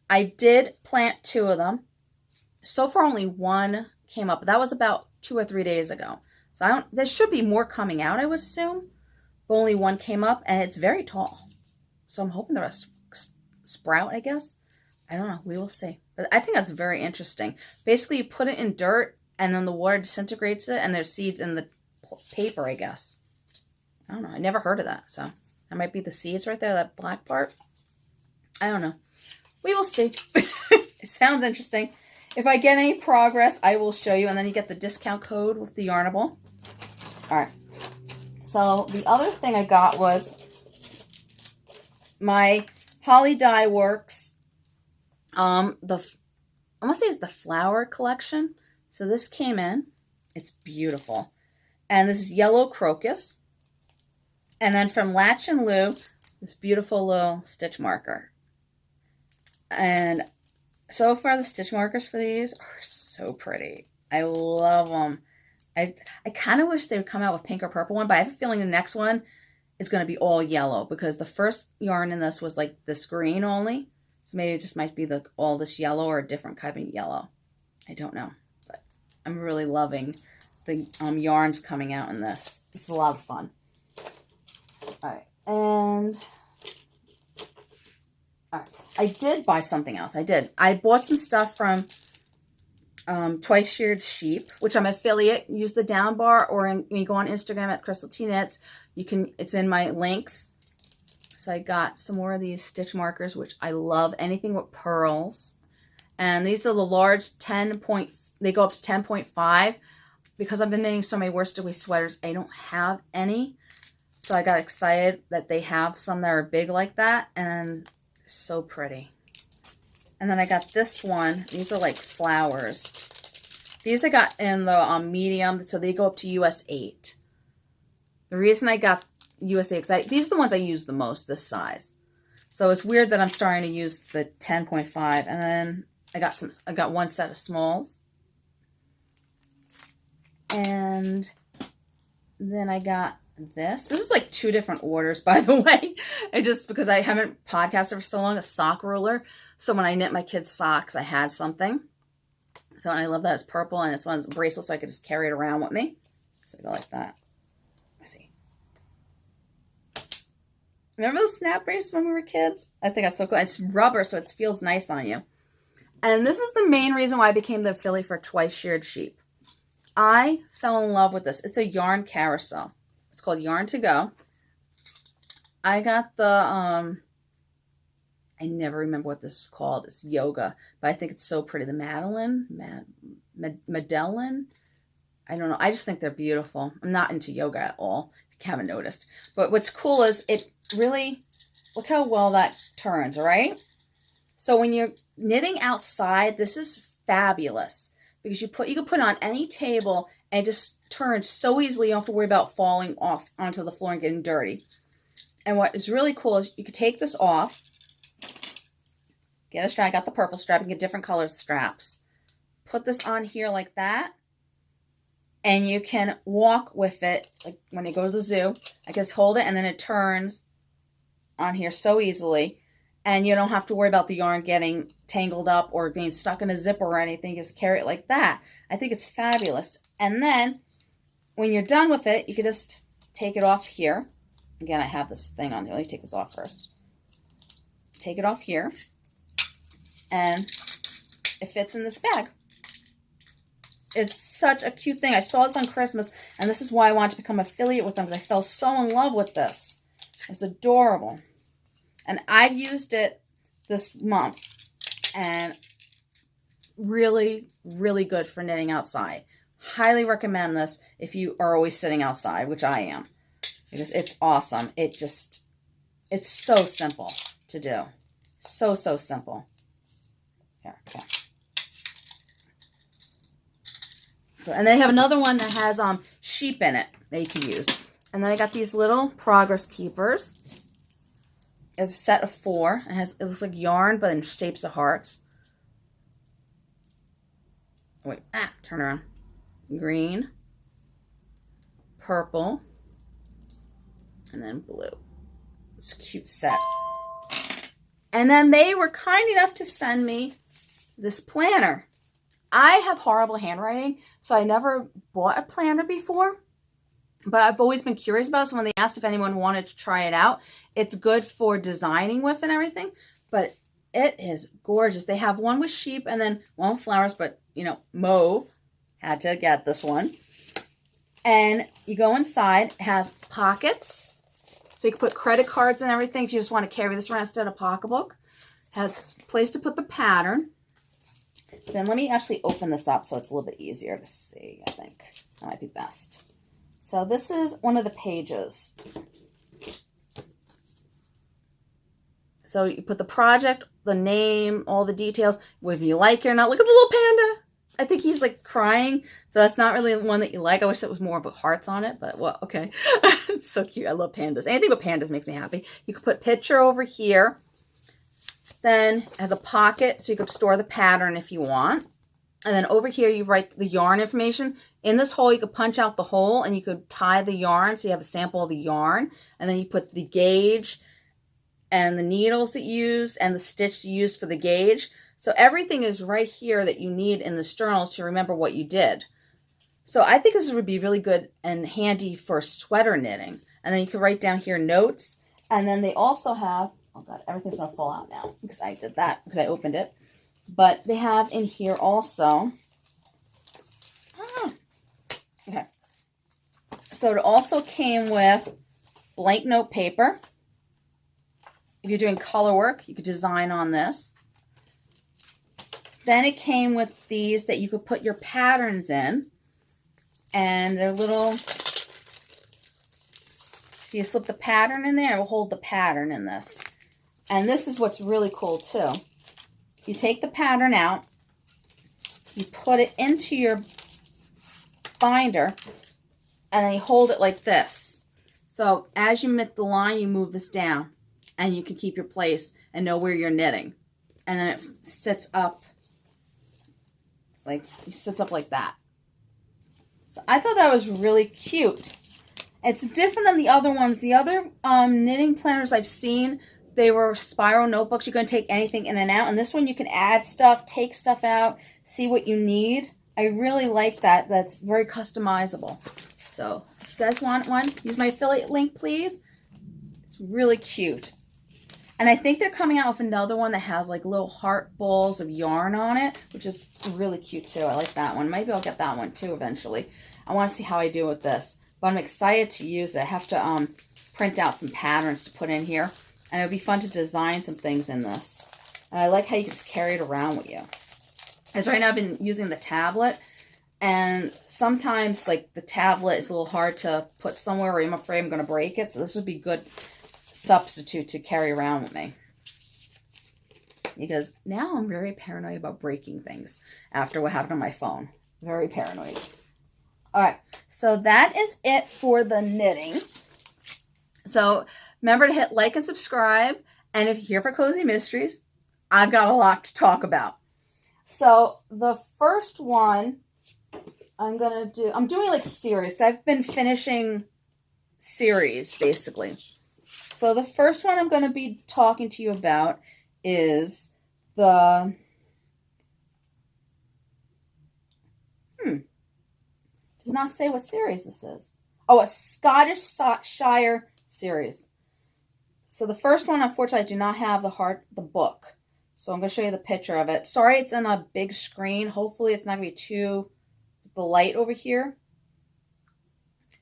I did plant 2 of them. So far, only 1 came up. But that was about 2 or 3 days ago. So there should be more coming out, I would assume. But only 1 came up, and it's very tall. So I'm hoping the rest sprout, I guess. I don't know. We will see. But I think that's very interesting. Basically, you put it in dirt, and then the water disintegrates it, and there's seeds in the paper, I guess. I don't know. I never heard of that. So that might be the seeds right there, that black part. I don't know. We will see. It sounds interesting. If I get any progress, I will show you. And then you get the discount code with the Yarnable. All right. So the other thing I got was my Holly Dye Works. I want to say it's the flower collection. So this came in. It's beautiful. And this is Yellow Crocus. And then from Latch and Lou, this beautiful little stitch marker. And so far, the stitch markers for these are so pretty. I love them. I kind of wish they would come out with pink or purple one, but I have a feeling the next one is going to be all yellow because the first yarn in this was like this green only. So maybe it just might be all this yellow or a different kind of yellow. I don't know. But I'm really loving the yarns coming out in this. It's a lot of fun. All right. And all right. I did buy something else. I bought some stuff from Twice Sheared Sheep, which I'm affiliate. Use the down bar, or when you go on Instagram at Crystal T Knits, it's in my links. So I got some more of these stitch markers, which I love. Anything with pearls. And these are the large 10 point, they go up to 10.5. Because I've been knitting so many worsted weight sweaters, I don't have any. So I got excited that they have some that are big like that. And so pretty. And then I got this one. These are like flowers. These I got in the medium, so they go up to US 8. The reason I got US 8, because these are the ones I use the most, this size. So it's weird that I'm starting to use the 10.5. And then I got one set of smalls. And then I got this. This is like 2 different orders, by the way. Because I haven't podcasted for so long, a sock ruler. So when I knit my kids' socks, I had something. So I love that it's purple, and this one's a bracelet, so I could just carry it around with me. So I go like that. Let's see. Remember those snap bracelets when we were kids? I think that's so cool. It's rubber, so it feels nice on you. And this is the main reason why I became the affiliate for Twice Sheared Sheep. I fell in love with this. It's a yarn carousel. It's called Yarn to Go. I got the, I never remember what this is called. It's yoga, but I think it's so pretty. The Madeline. I don't know. I just think they're beautiful. I'm not into yoga at all, if you haven't noticed. But what's cool is it really, look how well that turns, all right? So when you're knitting outside, this is fabulous. Because you can put it on any table and it just turns so easily. You don't have to worry about falling off onto the floor and getting dirty. And what is really cool is you can take this off. Get a strap. I got the purple strap. You can get different color straps. Put this on here like that. And you can walk with it. Like when you go to the zoo, I just hold it and then it turns on here so easily. And you don't have to worry about the yarn getting tangled up or being stuck in a zipper or anything. Just carry it like that. I think it's fabulous. And then when you're done with it, you can just take it off here. Again, I have this thing on there. Let me take this off first. Take it off here. And it fits in this bag. It's such a cute thing. I saw this on Christmas, and this is why I wanted to become affiliate with them, because I fell so in love with this. It's adorable. And I've used it this month, and really, really good for knitting outside. Highly recommend this if you are always sitting outside, which I am, because it's awesome. It's so simple to do. So simple. Here, okay. So, and they have another one that has sheep in it that you can use. And then I got these little progress keepers. It's a set of 4. It looks like yarn, but in shapes of hearts. Wait, turn around. Green, purple, and then blue. It's a cute set. And then they were kind enough to send me this planner. I have horrible handwriting, so I never bought a planner before. But I've always been curious about it, so when they asked if anyone wanted to try it out, it's good for designing with and everything. But it is gorgeous. They have one with sheep and then one with flowers, but, you know, mauve. Had to get this one. And you go inside. It has pockets. So you can put credit cards and everything if you just want to carry this around instead of a pocketbook. It has a place to put the pattern. Then let me actually open this up so it's a little bit easier to see, I think. That might be best. So this is one of the pages. So you put the project, the name, all the details, whether you like it or not. Look at the little panda. I think he's like crying. So that's not really one that you like. I wish it was more of a hearts on it, but well, okay. It's so cute. I love pandas. Anything with pandas makes me happy. You could put picture over here. Then it has a pocket so you could store the pattern if you want. And then over here you write the yarn information. In this hole you could punch out the hole and you could tie the yarn so you have a sample of the yarn. And then you put the gauge and the needles that you use and the stitch you use for the gauge. So everything is right here that you need in this journal to remember what you did. So I think this would be really good and handy for sweater knitting. And then you can write down here notes. And then they also have, oh God, everything's going to fall out now because I did that because I opened it. But they have in here also, okay. So it also came with blank note paper. if you're doing color work, you could design on this. Then it came with these that you could put your patterns in. And they're little, so you slip the pattern in there, and it will hold the pattern in this. And this is what's really cool too. You take the pattern out, you put it into your binder, and then you hold it like this. So as you knit the line, you move this down, and you can keep your place and know where you're knitting. And then it sits up like that. So I thought that was really cute. It's different than the other ones. The other knitting planners I've seen, they were spiral notebooks. You're going to take anything in and out. And this one, you can add stuff, take stuff out, see what you need. I really like that. That's very customizable. So if you guys want one, use my affiliate link, please. It's really cute. And I think they're coming out with another one that has like little heart balls of yarn on it, which is really cute too. I like that one. Maybe I'll get that one too eventually. I want to see how I do with this. But I'm excited to use it. I have to print out some patterns to put in here. And it would be fun to design some things in this. And I like how you can just carry it around with you. Because right now I've been using the tablet. And sometimes like the tablet is a little hard to put somewhere where I'm afraid I'm going to break it. So this would be good substitute to carry around with me, because now I'm very paranoid about breaking things after what happened on my phone. Very paranoid. All right, so that is it for the knitting. So remember to hit like and subscribe, and if you're here for Cozy Mysteries, I've got a lot to talk about. So the first one I'm doing like series. I've been finishing series basically. So the first one I'm going to be talking to you about is the, does not say what series this is. Oh, a Scottish Shire series. So the first one, unfortunately, I do not have the book. So I'm going to show you the picture of it. Sorry, it's on a big screen. Hopefully it's not going to be too, the light over here.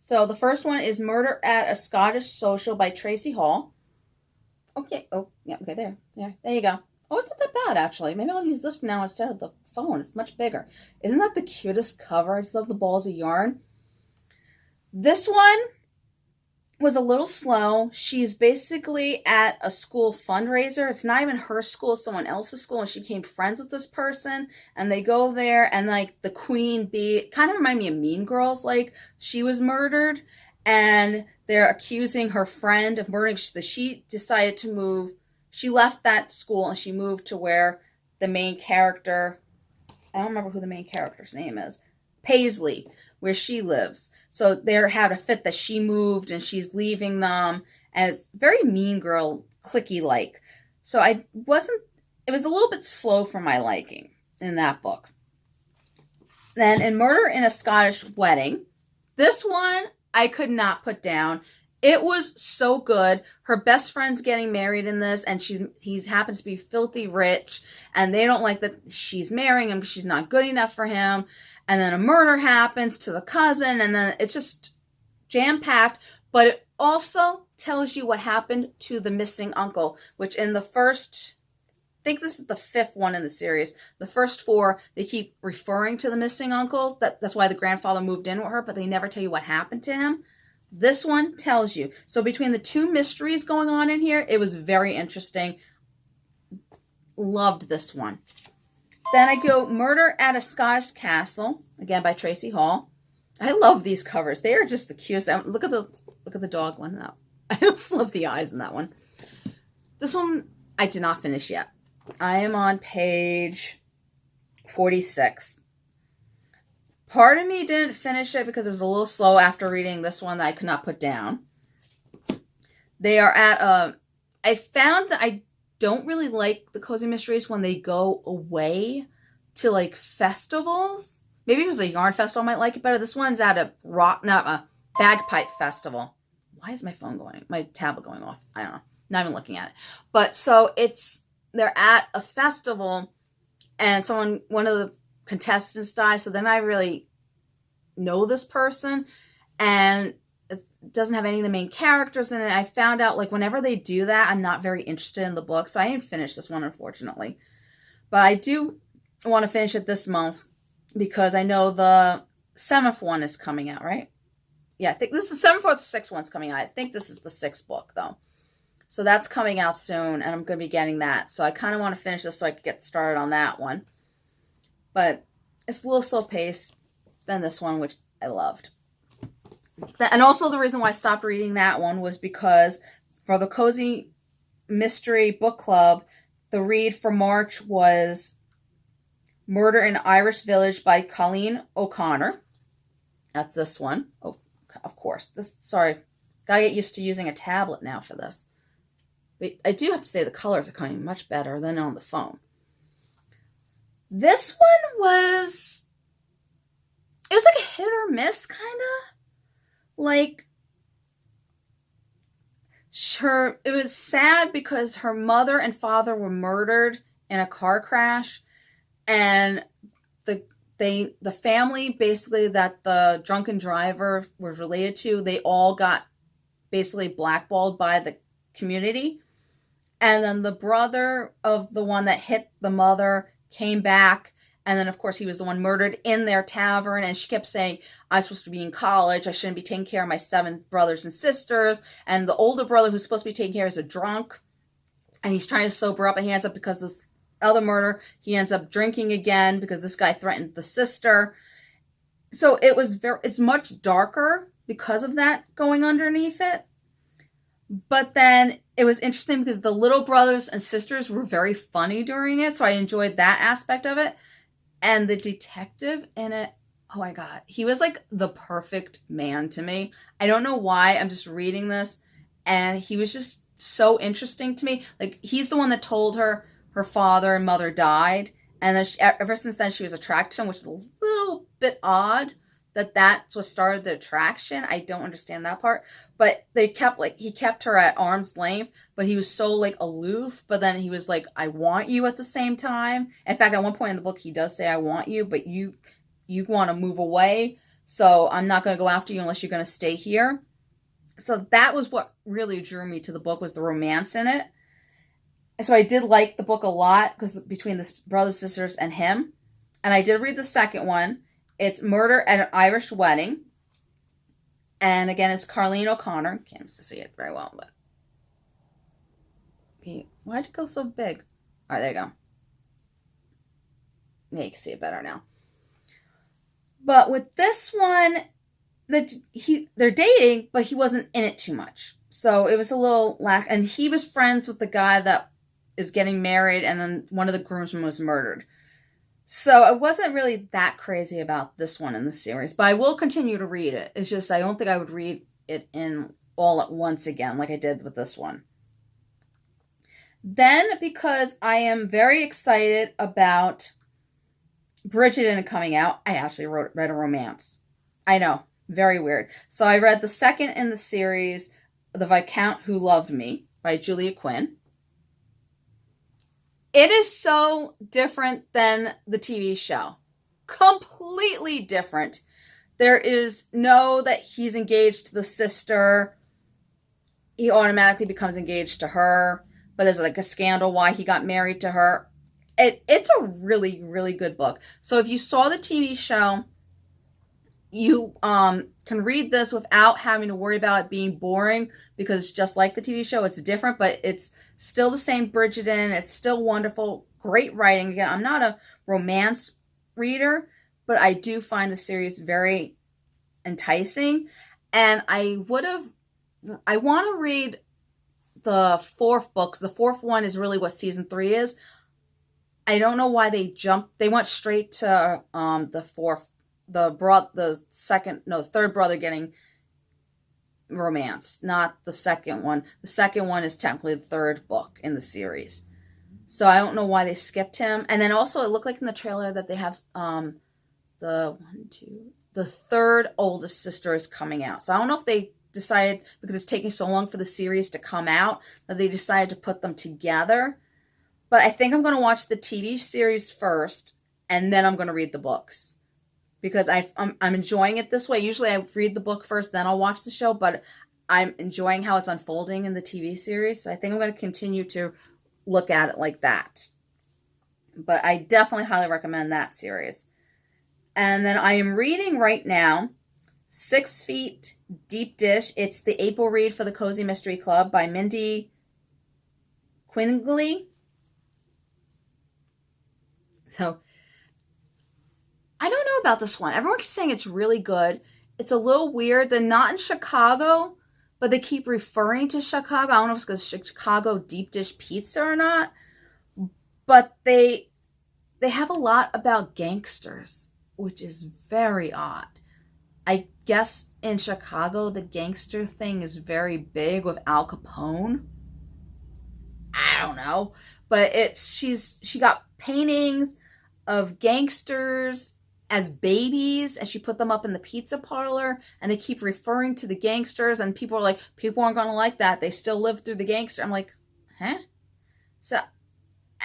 So the first one is Murder at a Scottish Social by Tracie Hall. Okay. Oh, yeah. Okay, there. There you go. Oh, it's not that bad, actually. Maybe I'll use this for now instead of the phone. It's much bigger. Isn't that the cutest cover? I just love the balls of yarn. This one was a little slow. She's basically at a school fundraiser. It's not even her school, it's someone else's school, and she became friends with this person, and they go there, and like the queen bee, kind of remind me of Mean Girls, like she was murdered, and they're accusing her friend of murdering. She decided to move. She left that school and she moved to where the main character, I don't remember who the main character's name is, Paisley, where she lives. So they had a fit that she moved and she's leaving them, and it's very Mean Girl, clicky like. So it was a little bit slow for my liking in that book. Then in Murder in a Scottish Wedding, this one I could not put down. It was so good. Her best friend's getting married in this, and he happens to be filthy rich, and they don't like that she's marrying him because she's not good enough for him. And then a murder happens to the cousin, and then it's just jam-packed. But it also tells you what happened to the missing uncle, which in the first, I think this is the 5th one in the series. The first 4, they keep referring to the missing uncle. That's why the grandfather moved in with her, but they never tell you what happened to him. This one tells you. So between the 2 mysteries going on in here, it was very interesting. Loved this one. Then I go Murder at a Scottish Castle, again by Tracie Hall. I love these covers. They are just the cutest. Look at the dog one. I just love the eyes in that one. This one I did not finish yet. I am on page 46. Part of me didn't finish it because it was a little slow after reading this one that I could not put down. They are at I found that I don't really like the Cozy Mysteries when they go away to like festivals. Maybe if it was a yarn festival, I might like it better. This one's at a bagpipe festival. Why is my tablet going off? I don't know. Not even looking at it. But so they're at a festival, and one of the contestants dies. So then I really know this person, and doesn't have any of the main characters in it. I found out, like, whenever they do that, I'm not very interested in the book. So I didn't finish this one, unfortunately. But I do want to finish it this month because I know the 7th one is coming out, right? Yeah, I think this is the 7th or the 6th one's coming out. I think this is the 6th book, though. So that's coming out soon, and I'm going to be getting that. So I kind of want to finish this so I can get started on that one. But it's a little slow paced than this one, which I loved. And also the reason why I stopped reading that one was because for the Cozy Mystery Book Club, the read for March was Murder in Irish Village by Carlene O'Connor. That's this one. Oh, of course. Sorry. Gotta get used to using a tablet now for this. But I do have to say the colors are coming much better than on the phone. This one was... It was like a hit or miss, kind of. Like... It was sad because her mother and father were murdered in a car crash, and the family basically that the drunken driver was related to, they all got basically blackballed by the community. And then the brother of the one that hit the mother came back, and then of course he was the one murdered in their tavern, and she kept saying, I'm supposed to be in college, I shouldn't be taking care of my 7 brothers and sisters, and the older brother who's supposed to be taking care is a drunk, and he's trying to sober up, and he ends up, because of this other murder, he ends up drinking again because this guy threatened the sister. So it's much darker because of that going underneath it. But then it was interesting because the little brothers and sisters were very funny during it, so I enjoyed that aspect of it. And the detective in it, oh my God, he was like the perfect man to me. I don't know why, I'm just reading this, and he was just so interesting to me. Like, he's the one that told her father and mother died, and then ever since then she was attracted to him, which is a little bit odd that that's what started the attraction. I don't understand that part, but he kept her at arm's length, but he was so like aloof, but then he was like, I want you at the same time. In fact, at one point in the book, he does say, I want you, but you want to move away, so I'm not going to go after you unless you're going to stay here. So that was what really drew me to the book, was the romance in it. So I did like the book a lot because between the brothers, sisters, and him. And I did read the second one. It's Murder at an Irish Wedding. And again, it's Carlene O'Connor. Can't see it very well, but... Okay. Why'd it go so big? All right, there you go. Yeah, you can see it better now. But with this one, they're dating, but he wasn't in it too much. So it was a little lack. And he was friends with the guy that is getting married, and then one of the groomsmen was murdered. So I wasn't really that crazy about this one in the series, but I will continue to read it. It's just I don't think I would read it in all at once again like I did with this one. Then, because I am very excited about Bridgerton coming out, I actually read a romance. I know, very weird. So I read the second in the series, The Viscount Who Loved Me by Julia Quinn. It is so different than the TV show. Completely different. There is no that he's engaged to the sister. He automatically becomes engaged to her. But there's like a scandal why he got married to her. It's a really, really good book. So if you saw the TV show, you can read this without having to worry about it being boring, because just like the TV show, it's different, but it's still the same Bridgerton. It's still wonderful. Great writing. Again, I'm not a romance reader, but I do find the series very enticing. And I want to read the 4th book. The 4th one is really what season 3 is. I don't know why they went straight to the third brother getting romance, not the second one. The second one is technically the 3rd book in the series. So I don't know why they skipped him. And then also it looked like in the trailer that they have the 3rd oldest sister is coming out. So I don't know if they decided, because it's taking so long for the series to come out, that they decided to put them together. But I think I'm going to watch the TV series first, and then I'm going to read the books. because I'm enjoying it this way. Usually I read the book first, then I'll watch the show, but I'm enjoying how it's unfolding in the TV series. So I think I'm going to continue to look at it like that. But I definitely highly recommend that series. And then I am reading right now 6 Feet Deep Dish. It's the April read for the Cozy Mystery Club by Mindy Quingley. So I don't know about this one. Everyone keeps saying it's really good. It's a little weird. They're not in Chicago, but they keep referring to Chicago. I don't know if it's because Chicago deep dish pizza or not, but they have a lot about gangsters, which is very odd. I guess in Chicago, the gangster thing is very big with Al Capone. I don't know, but she got paintings of gangsters as babies, and she put them up in the pizza parlor, and they keep referring to the gangsters, and people are like, people aren't going to like that. They still live through the gangster. I'm like, huh? So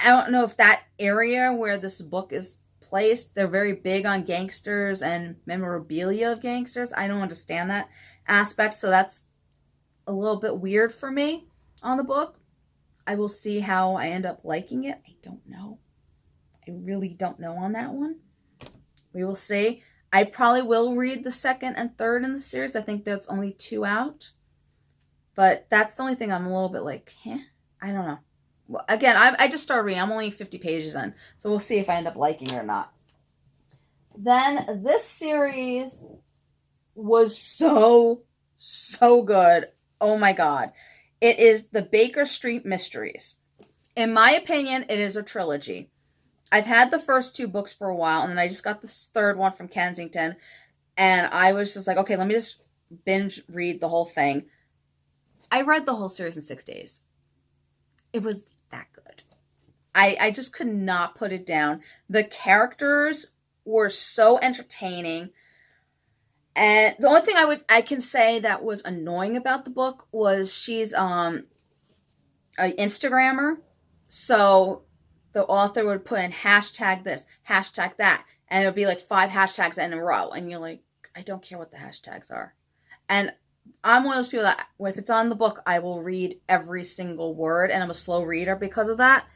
I don't know if that area where this book is placed, they're very big on gangsters and memorabilia of gangsters. I don't understand that aspect, so that's a little bit weird for me on the book. I will see how I end up liking it. I don't know. I really don't know on that one. We will see. I probably will read the second and third in the series. I think there's only 2 out. But that's the only thing I'm a little bit like, I don't know. Well, again, I just started reading. I'm only 50 pages in. So we'll see if I end up liking it or not. Then this series was so good. Oh my God. It is the Baker Street Mysteries. In my opinion, it is a trilogy. I've had the first 2 books for a while, and then I just got the third one from Kensington, and I was just like, okay, let me just binge read the whole thing. I read the whole series in 6 days. It was that good. I just could not put it down. The characters were so entertaining, and the only thing I can say that was annoying about the book was she's an Instagrammer, so the author would put in hashtag this, hashtag that, and it would be like 5 hashtags in a row. And you're like, I don't care what the hashtags are. And I'm one of those people that, if it's on the book, I will read every single word, and I'm a slow reader because of that.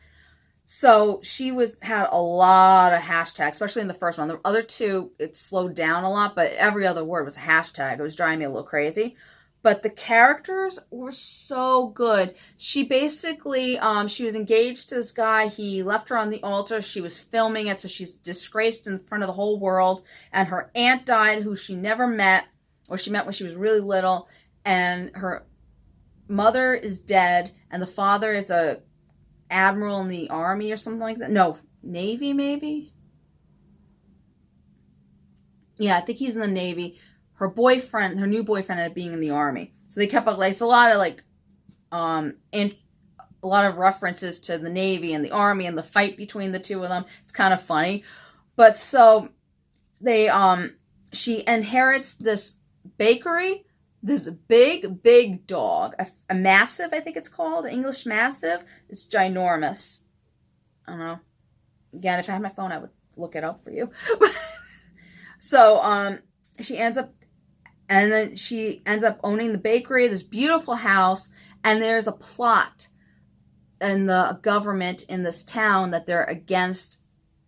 So she had a lot of hashtags, especially in the first one. The other 2, it slowed down a lot, but every other word was a hashtag. It was driving me a little crazy. But the characters were so good. She basically, she was engaged to this guy. He left her on the altar. She was filming it, so she's disgraced in front of the whole world. And her aunt died, who she never met, or she met when she was really little. And her mother is dead, and the father is a admiral in the army or something like that. No, Navy maybe? Yeah, I think he's in the Navy. Her new boyfriend ended up being in the army. So they kept like, it's a lot of like, and a lot of references to the Navy and the army and the fight between the 2 of them. It's kind of funny. But so she inherits this bakery, this big dog, a massive, I think it's called, an English mastiff. It's ginormous. I don't know. Again, if I had my phone, I would look it up for you. So, she ends up owning the bakery, this beautiful house, and there's a plot in the government in this town that they're against.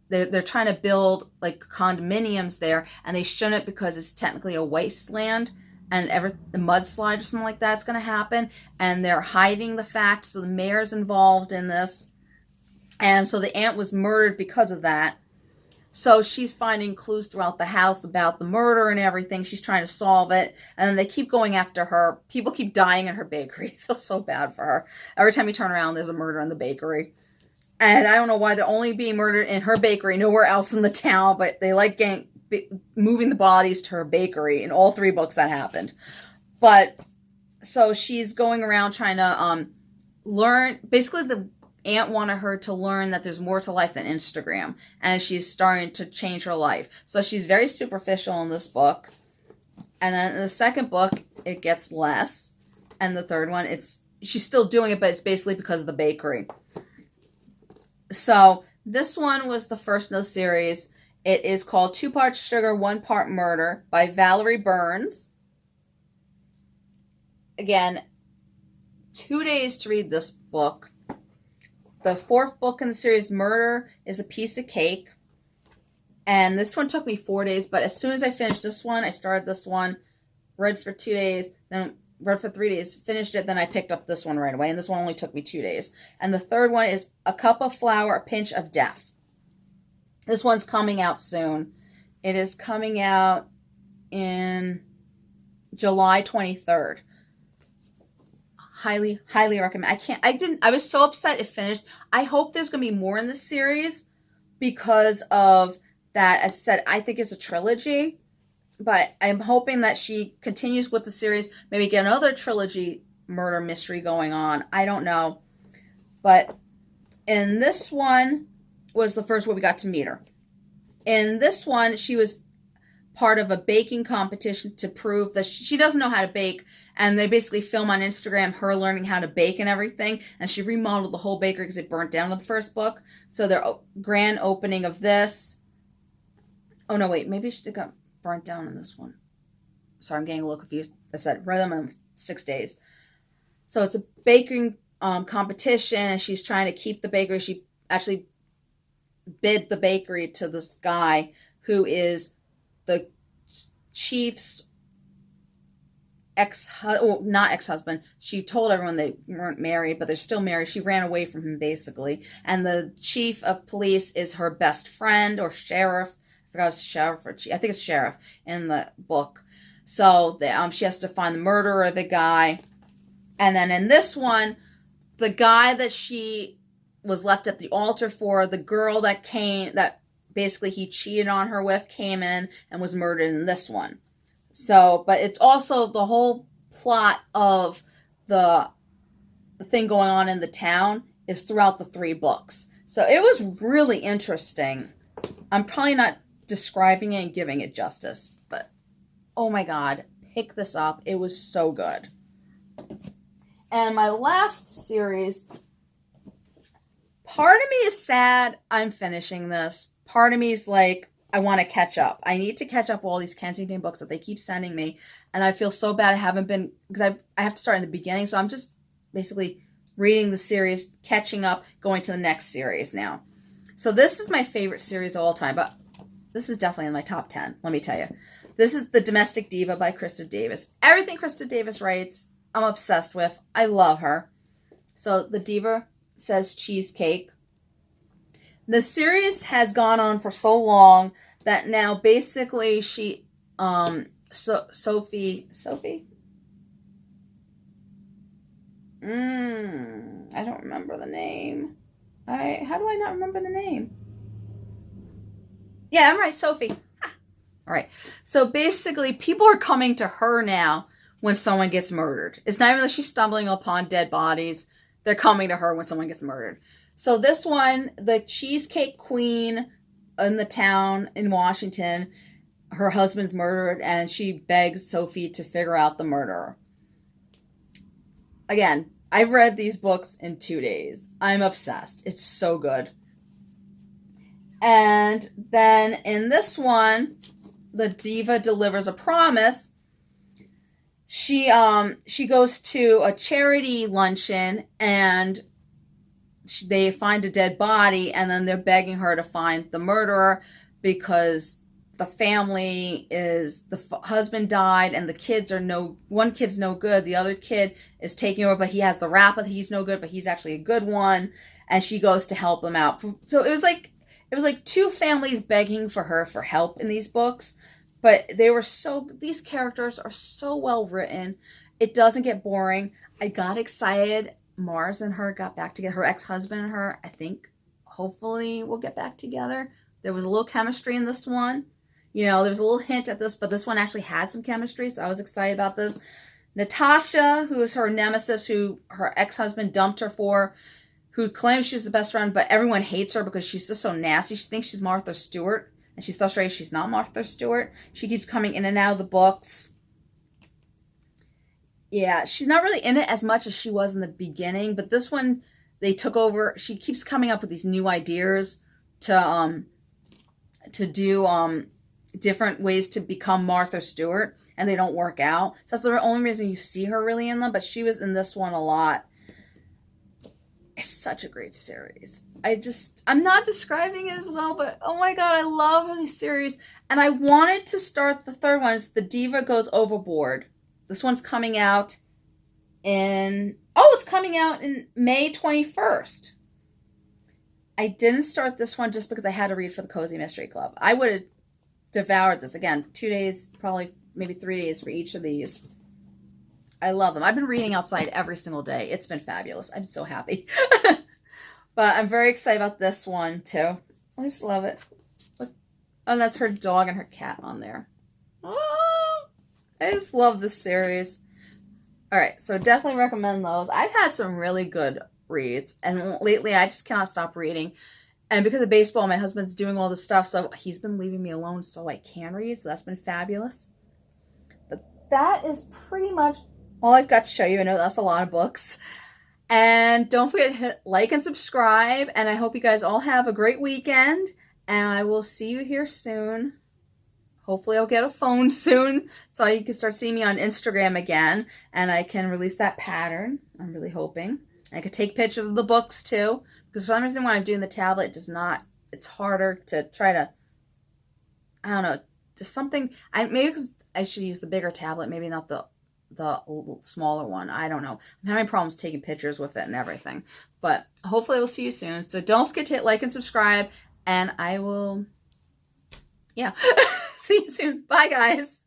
They're trying to build like condominiums there, and they shouldn't because it's technically a wasteland, and the mudslide or something like that's going to happen, and they're hiding the fact, so the mayor's involved in this, and so the aunt was murdered because of that. So she's finding clues throughout the house about the murder and everything. She's trying to solve it. And then they keep going after her. People keep dying in her bakery. I feel so bad for her. Every time you turn around, there's a murder in the bakery. And I don't know why they're only being murdered in her bakery, nowhere else in the town. But they like moving the bodies to her bakery. In all 3 books that happened. But so she's going around trying to learn. Basically, the aunt wanted her to learn that there's more to life than Instagram, and she's starting to change her life. So she's very superficial in this book, and then in the second book it gets less, and the third one she's still doing it, but it's basically because of the bakery. So this one was the first in the series. It is called 2 Parts Sugar, 1 Part Murder by Valerie Burns. Again, 2 days to read this book. The 4th book in the series, Murder is a Piece of Cake. And this one took me 4 days, but as soon as I finished this one, I started this one, read for 2 days, then read for 3 days, finished it, then I picked up this one right away, and this one only took me 2 days. And the 3rd one is A Cup of Flour, A Pinch of Death. This one's coming out soon. It is coming out in July 23rd. Highly, highly recommend. I was so upset it finished. I hope there's going to be more in this series because of that. As I said, I think it's a trilogy, but I'm hoping that she continues with the series, maybe get another trilogy murder mystery going on. I don't know. But in this one was the first where we got to meet her. In this one, she was part of a baking competition to prove that she doesn't know how to bake, and they basically film on Instagram her learning how to bake and everything, and she remodeled the whole bakery because it burnt down in the first book. So their grand opening of this, oh no wait, maybe she got burnt down in this one. Sorry, I'm getting a little confused. I said read them in 6 days. So it's a baking competition, and she's trying to keep the bakery. She actually bid the bakery to this guy who is the chief's not ex-husband. She told everyone they weren't married, but they're still married. She ran away from him, basically. And the chief of police is her best friend, or sheriff. I forgot if it's sheriff or chief. I think it's sheriff in the book. So she has to find the murderer of the guy. And then in this one, the guy that she was left at the altar for, the girl that basically he cheated on her with, came in and was murdered in this one. So, but it's also the whole plot of the thing going on in the town is throughout the 3 books. So it was really interesting. I'm probably not describing it and giving it justice, but oh my God, pick this up. It was so good. And my last series, part of me is sad I'm finishing this. Part of me is like, I want to catch up. I need to catch up all these Kensington books that they keep sending me. And I feel so bad I haven't been, because I have to start in the beginning. So I'm just basically reading the series, catching up, going to the next series now. So this is my favorite series of all time, but this is definitely in my top 10, let me tell you. This is The Domestic Diva by Krista Davis. Everything Krista Davis writes, I'm obsessed with. I love her. So the diva says cheesecake. The series has gone on for so long that now basically she, Sophie? I don't remember the name. How do I not remember the name? Yeah, I'm right, Sophie. All right. So basically people are coming to her now when someone gets murdered. It's not even that she's stumbling upon dead bodies. They're coming to her when someone gets murdered. So this one, the cheesecake queen in the town in Washington, her husband's murdered, and she begs Sophie to figure out the murderer. Again, I've read these books in 2 days. I'm obsessed. It's so good. And then in this one, the diva delivers a promise. She goes to a charity luncheon, and they find a dead body, and then they're begging her to find the murderer because the family the husband died, and the kids one kid's no good, the other kid is taking over, but he has the rap of he's no good, but he's actually a good one, and she goes to help them out. So it was like 2 families begging for her for help in these books, but these characters are so well written. It doesn't get boring. I got excited. Mars and her got back together. Her ex-husband and her, I think, hopefully will get back together. There was a little chemistry in this one. You know, there was a little hint at this, but this one actually had some chemistry, so I was excited about this. Natasha, who is her nemesis, who her ex-husband dumped her for, who claims she's the best friend, but everyone hates her because she's just so nasty. She thinks she's Martha Stewart, and she's frustrated she's not Martha Stewart. She keeps coming in and out of the books. Yeah, she's not really in it as much as she was in the beginning, but this one, they took over. She keeps coming up with these new ideas to to do different ways to become Martha Stewart, and they don't work out. So that's the only reason you see her really in them, but she was in this one a lot. It's such a great series. I'm not describing it as well, but oh my god, I love this series. And I wanted to start the third one. It's The Diva Goes Overboard. This one's coming out it's coming out in May 21st. I didn't start this one just because I had to read for the Cozy Mystery Club. I would have devoured this. Again, 2 days, probably maybe 3 days for each of these. I love them. I've been reading outside every single day. It's been fabulous. I'm so happy. But I'm very excited about this one, too. I just love it. Look. And that's her dog and her cat on there. Oh, I just love this series. All right, so definitely recommend those. I've had some really good reads, and lately I just cannot stop reading. And because of baseball, my husband's doing all this stuff, so he's been leaving me alone so I can read, so that's been fabulous. But that is pretty much all I've got to show you. I know that's a lot of books. And don't forget to hit like and subscribe, and I hope you guys all have a great weekend, and I will see you here soon. Hopefully I'll get a phone soon so you can start seeing me on Instagram again, and I can release that pattern. I'm really hoping. I could take pictures of the books too, because for some reason when I'm doing the tablet, it does not, it's harder to try to, I don't know, just something, maybe because I should use the bigger tablet, maybe not the smaller one. I don't know. I'm having problems taking pictures with it and everything, but hopefully we'll see you soon. So don't forget to hit like and subscribe, and I will, yeah. See you soon. Bye, guys.